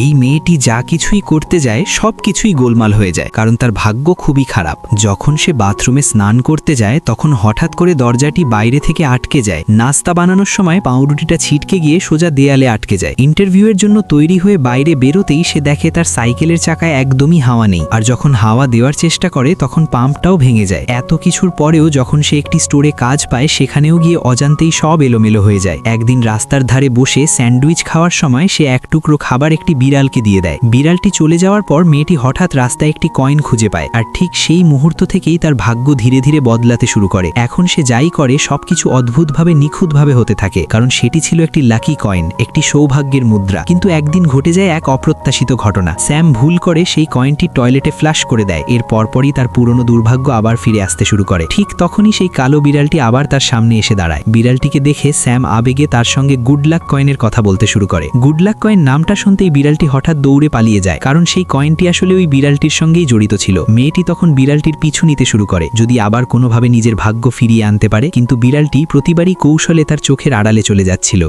এই মেয়েটি যা কিছুই করতে যায় সবকিছুই গোলমাল হয়ে যায়, কারণ তার ভাগ্য খুবই খারাপ। যখন সে বাথরুমে স্নান করতে যায় তখন হঠাৎ করে দরজাটি বাইরে থেকে আটকে যায়। নাস্তা বানানোর সময় পাউরুটিটা ছিটকে গিয়ে সোজা দেয়ালে আটকে যায়। ইন্টারভিউয়ের জন্য তৈরি হয়ে বাইরে বেরোতেই সে দেখে তার সাইকেলের চাকায় একদমই হাওয়া নেই, আর যখন হাওয়া দেওয়ার চেষ্টা করে তখন পাম্পটাও ভেঙে যায়। এত কিছুর পরেও যখন সে একটি স্টোরে কাজ পায় সেখানেও গিয়ে অজান্তেই সব এলোমেলো হয়ে যায়। একদিন রাস্তার ধারে বসে স্যান্ডউইচ খাওয়ার সময় সে এক টুকরো খাবার একটি বিড়ালকে দিয়ে দেয়। বিড়ালটি চলে যাওয়ার পর মেয়েটি হঠাৎ রাস্তায় একটি কয়েন খুঁজে পায়, আর ঠিক সেই মুহূর্ত থেকেই তার ভাগ্য ধীরে ধীরে বদলাতে শুরু করে। এখন সে যাই করে সবকিছু অদ্ভুতভাবে নিখুঁতভাবে হতে থাকে, কারণ সেটি ছিল একটি লাকি কয়েন, একটি সৌভাগ্যের মুদ্রা। কিন্তু একদিন ঘটে যায় এক অপ্রত্যাশিত ঘটনা। স্যাম ভুল করে সেই কয়েনটি টয়লেটে ফ্লাশ করে দেয়। এর পরপরই তার পুরনো দুর্ভাগ্য আবার ফিরে আসতে শুরু করে। ঠিক তখনই সেই কালো বিড়ালটি আবার তার সামনে এসে দাঁড়ায়। বিড়ালটিকে দেখে স্যাম আবেগে তার সঙ্গে গুড লাক কয়েনের কথা বলতে শুরু করে। গুড লাক কয়েন নামটা শুনতেই বিড়ালটি হঠাৎ দৌড়ে পালিয়ে যায়, কারণ সেই কয়েনটি আসলে ওই বিড়ালটির সঙ্গেই জড়িত ছিল। মেয়েটি তখন বিড়ালটির পিছু নিতে শুরু করে, যদি আবার কোনোভাবে নিজের ভাগ্য ফিরিয়ে আনতে পারে, কিন্তু বিড়ালটি প্রতিবারই কৌশলে তার চোখের আড়ালে চলে যাচ্ছিল।